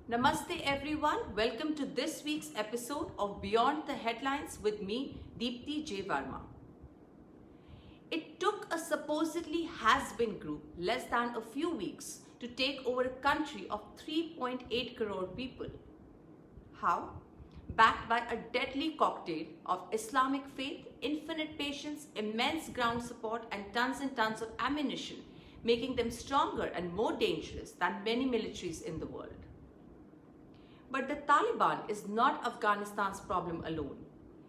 Namaste everyone, welcome to this week's episode of Beyond the Headlines with me, Deepti J. Verma. It took a supposedly has-been group less than a few weeks to take over a country of 3.8 crore people. How? Backed by a deadly cocktail of Islamic faith, infinite patience, immense ground support and tons of ammunition, making them stronger and more dangerous than many militaries in the world. But the Taliban is not Afghanistan's problem alone.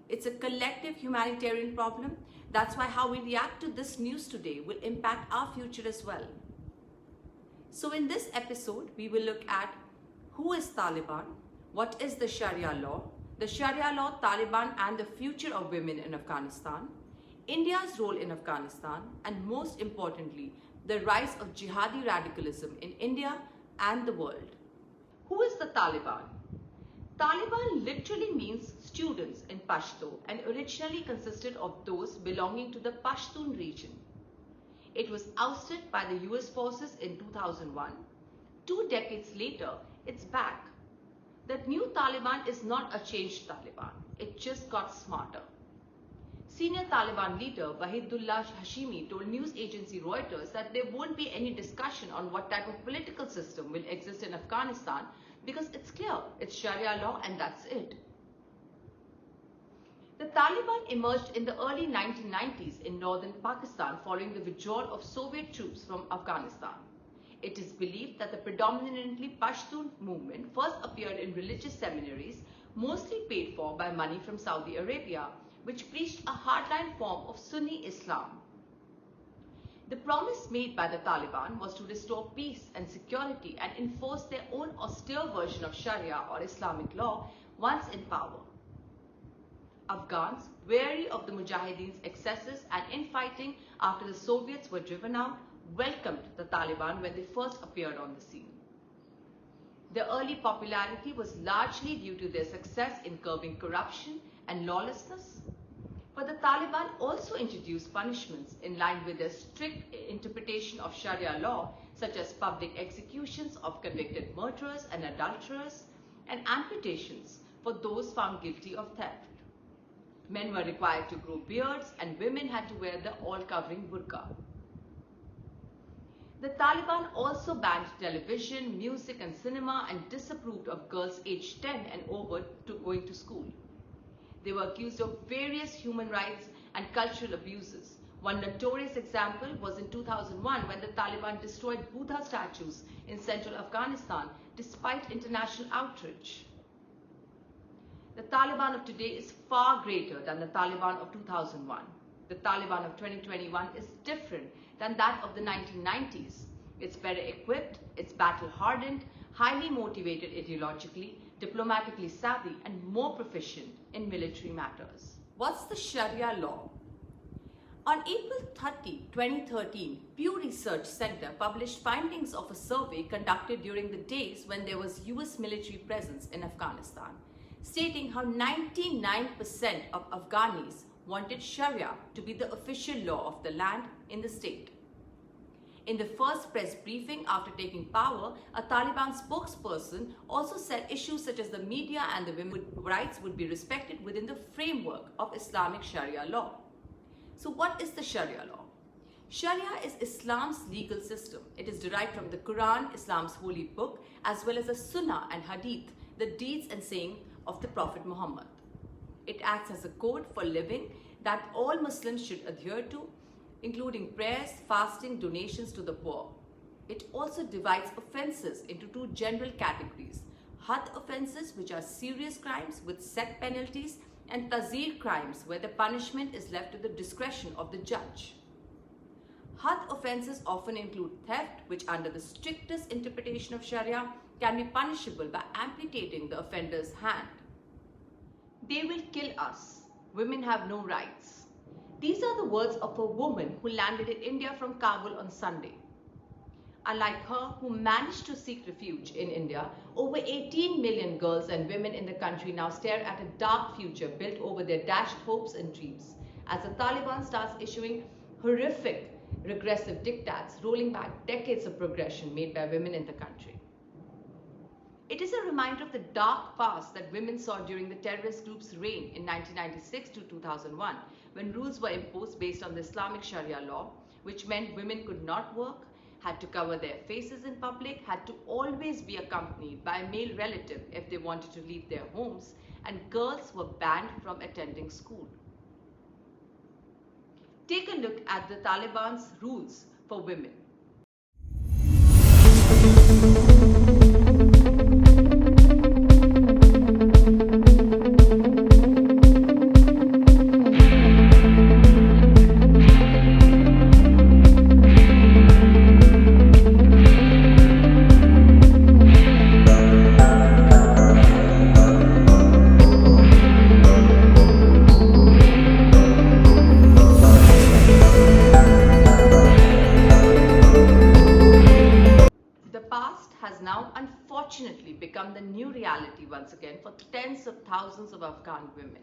It's a collective humanitarian problem. That's why how we react to this news today will impact our future as well. So in this episode, we will look at who is Taliban, what is the Sharia Law, Taliban and the future of women in Afghanistan, India's role in Afghanistan, and most importantly, the rise of Jihadi radicalism in India and the world. Who is the Taliban? Taliban literally means students in Pashto and originally consisted of those belonging to the Pashtun region. It was ousted by the US forces in 2001. 2 decades later, it's back. That new Taliban is not a changed Taliban. It just got smarter. Senior Taliban leader Wahidullah Hashimi told news agency Reuters that there won't be any discussion on what type of political system will exist in Afghanistan because it's clear, it's Sharia law and that's it. The Taliban emerged in the early 1990s in northern Pakistan following the withdrawal of Soviet troops from Afghanistan. It is believed that the predominantly Pashtun movement first appeared in religious seminaries, mostly paid for by money from Saudi Arabia, which preached a hardline form of Sunni Islam. The promise made by the Taliban was to restore peace and security and enforce their own austere version of Sharia or Islamic law once in power. Afghans, wary of the Mujahideen's excesses and infighting after the Soviets were driven out, welcomed the Taliban when they first appeared on the scene. Their early popularity was largely due to their success in curbing corruption and lawlessness. But the Taliban also introduced punishments in line with their strict interpretation of Sharia law, such as public executions of convicted murderers and adulterers, and amputations for those found guilty of theft. Men were required to grow beards and women had to wear the all-covering burqa. The Taliban also banned television, music and cinema and disapproved of girls aged 10 and over going to school. They were accused of various human rights and cultural abuses. One notorious example was in 2001 when the Taliban destroyed Buddha statues in central Afghanistan despite international outrage. The Taliban of today is far greater than the Taliban of 2001. The Taliban of 2021 is different than that of the 1990s. It's better equipped, it's battle-hardened, highly motivated ideologically, diplomatically savvy, and more proficient in military matters. What's the Sharia law? On April 30, 2013, Pew Research Center published findings of a survey conducted during the days when there was US military presence in Afghanistan, stating how 99% of Afghanis wanted Sharia to be the official law of the land in the state. In the first press briefing after taking power, a Taliban spokesperson also said issues such as the media and the women's rights would be respected within the framework of Islamic Sharia law. So what is the Sharia law? Sharia is Islam's legal system. It is derived from the Quran, Islam's holy book, as well as the Sunnah and Hadith, the deeds and saying of the Prophet Muhammad. It acts as a code for living that all Muslims should adhere to, including prayers, fasting, donations to the poor. It also divides offences into 2 general categories: Hadd offences, which are serious crimes with set penalties, and Tazir crimes, where the punishment is left to the discretion of the judge. Hadd offences often include theft, which under the strictest interpretation of Sharia can be punishable by amputating the offender's hand. They will kill us. Women have no rights. These are the words of a woman who landed in India from Kabul on Sunday. Unlike her, who managed to seek refuge in India, over 18 million girls and women in the country now stare at a dark future built over their dashed hopes and dreams as the Taliban starts issuing horrific, regressive diktats, rolling back decades of progression made by women in the country. It is a reminder of the dark past that women saw during the terrorist group's reign in 1996 to 2001, when rules were imposed based on the Islamic Sharia law, which meant women could not work, had to cover their faces in public, had to always be accompanied by a male relative if they wanted to leave their homes, and girls were banned from attending school. Take a look at the Taliban's rules for women. The past has now unfortunately become the new reality once again for tens of thousands of Afghan women.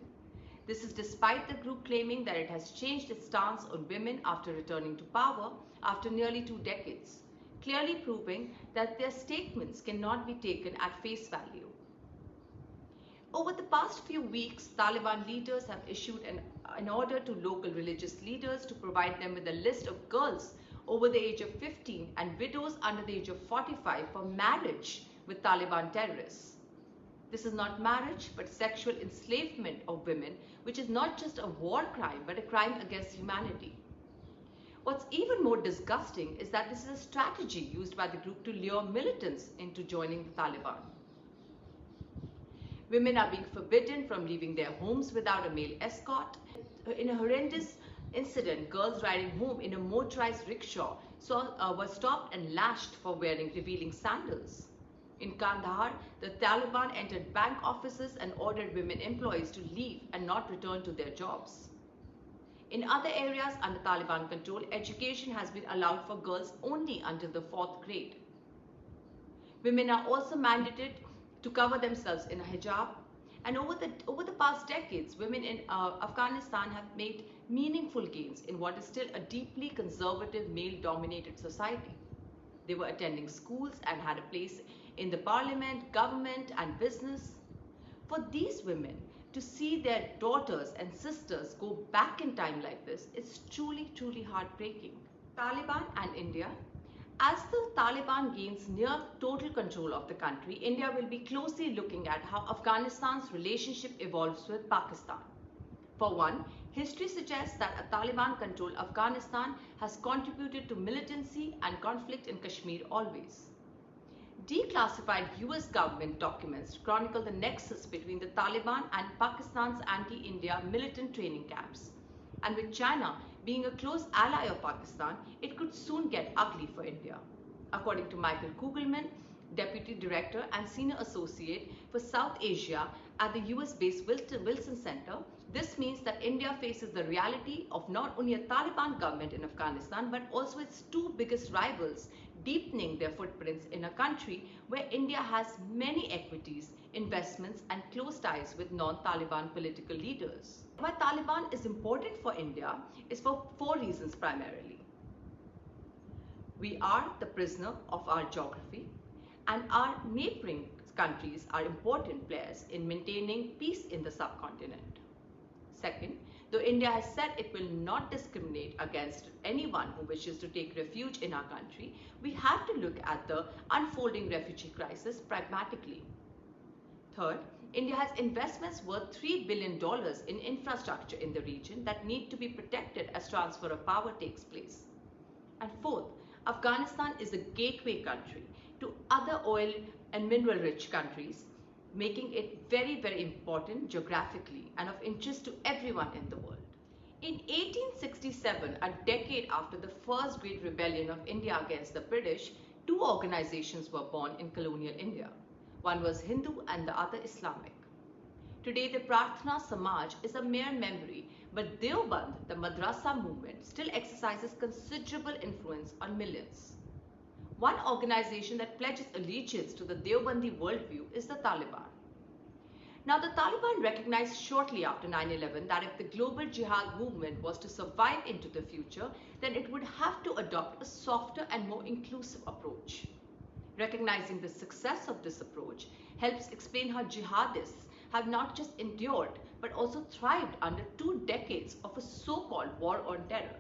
This is despite the group claiming that it has changed its stance on women after returning to power after nearly 2 decades, clearly proving that their statements cannot be taken at face value. Over the past few weeks, Taliban leaders have issued an order to local religious leaders to provide them with a list of girls over the age of 15 and widows under the age of 45 for marriage with Taliban terrorists. This is not marriage, but sexual enslavement of women, which is not just a war crime, but a crime against humanity. What's even more disgusting is that this is a strategy used by the group to lure militants into joining the Taliban. Women are being forbidden from leaving their homes without a male escort. In a horrendous incident, girls riding home in a motorized rickshaw were stopped and lashed for wearing revealing sandals. In Kandahar, the Taliban entered bank offices and ordered women employees to leave and not return to their jobs. In other areas under Taliban control, education has been allowed for girls only until the 4th grade. Women are also mandated to cover themselves in a hijab. And over the past decades, women in Afghanistan have made meaningful gains in what is still a deeply conservative, male-dominated society. They were attending schools and had a place in the parliament, government, and business. For these women to see their daughters and sisters go back in time like this is truly, truly heartbreaking. Taliban and India. As the Taliban gains near total control of the country, India will be closely looking at how Afghanistan's relationship evolves with Pakistan. For one, history suggests that a Taliban-controlled Afghanistan has contributed to militancy and conflict in Kashmir always. Declassified US government documents chronicle the nexus between the Taliban and Pakistan's anti-India militant training camps. And with China being a close ally of Pakistan, it could soon get ugly for India. According to Michael Kugelman, Deputy Director and Senior Associate for South Asia at the US-based Wilson Center, this means that India faces the reality of not only a Taliban government in Afghanistan, but also its two biggest rivals, deepening their footprints in a country where India has many equities, investments, and close ties with non-Taliban political leaders. Why Taliban is important for India is for 4 reasons primarily. We are the prisoner of our geography, and our neighboring countries are important players in maintaining peace in the subcontinent. Second, though India has said it will not discriminate against anyone who wishes to take refuge in our country, we have to look at the unfolding refugee crisis pragmatically. Third, India has investments worth $3 billion in infrastructure in the region that need to be protected as transfer of power takes place. And fourth, Afghanistan is a gateway country to other oil and mineral-rich countries, making it very, very important geographically and of interest to everyone in the world. In 1867, a decade after the first great rebellion of India against the British, 2 organizations were born in colonial India. One was Hindu and the other Islamic. Today, the Prarthana Samaj is a mere memory, but Deoband, the Madrasa movement, still exercises considerable influence on millions. One organization that pledges allegiance to the Deobandi worldview is the Taliban. Now, the Taliban recognized shortly after 9/11 that if the global jihad movement was to survive into the future, then it would have to adopt a softer and more inclusive approach. Recognizing the success of this approach helps explain how jihadists have not just endured but also thrived under 2 decades of a so-called war on terror.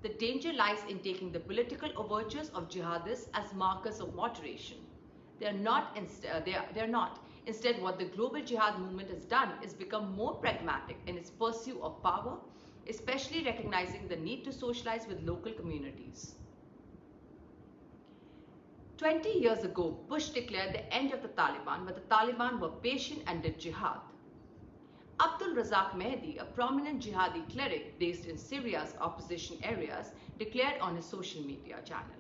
The danger lies in taking the political overtures of jihadists as markers of moderation. They are not. Instead, what the global jihad movement has done is become more pragmatic in its pursuit of power, especially recognizing the need to socialize with local communities. 20 years ago, Bush declared the end of the Taliban, but the Taliban were patient and did jihad. Abdul Razak Mehdi, a prominent jihadi cleric based in Syria's opposition areas, declared on his social media channel.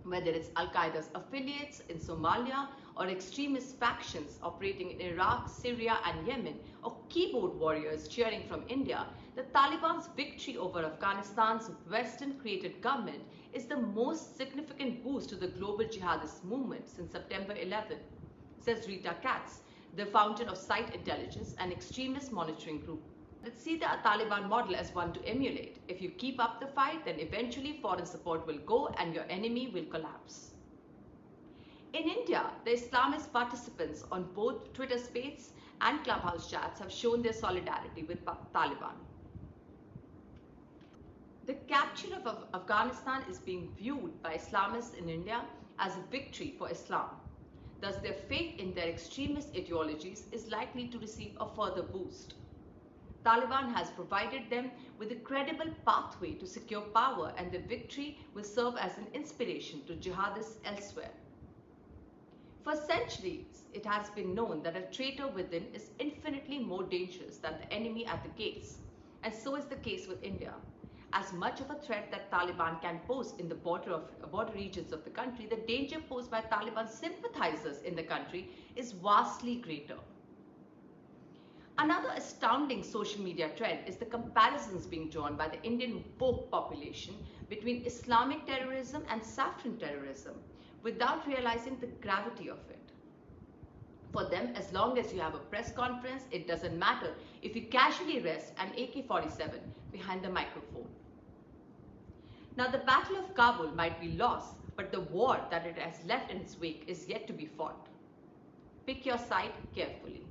Whether it's Al-Qaeda's affiliates in Somalia or extremist factions operating in Iraq, Syria and Yemen, or keyboard warriors cheering from India, the Taliban's victory over Afghanistan's Western-created government is the most significant boost to the global jihadist movement since September 11, says Rita Katz, the founder of Site Intelligence, an extremist monitoring group. Let's see the Taliban model as one to emulate. If you keep up the fight, then eventually foreign support will go and your enemy will collapse. In India, the Islamist participants on both Twitter Spaces and Clubhouse chats have shown their solidarity with Taliban. The capture of Afghanistan is being viewed by Islamists in India as a victory for Islam. Thus, their faith in their extremist ideologies is likely to receive a further boost. Taliban has provided them with a credible pathway to secure power, and the victory will serve as an inspiration to jihadists elsewhere. For centuries, it has been known that a traitor within is infinitely more dangerous than the enemy at the gates, and so is the case with India. As much of a threat that Taliban can pose in the border regions of the country, the danger posed by Taliban sympathizers in the country is vastly greater. Another astounding social media trend is the comparisons being drawn by the Indian woke population between Islamic terrorism and saffron terrorism, without realizing the gravity of it. For them, as long as you have a press conference, it doesn't matter if you casually rest an AK-47 behind the microphone. Now, the Battle of Kabul might be lost, but the war that it has left in its wake is yet to be fought. Pick your side carefully.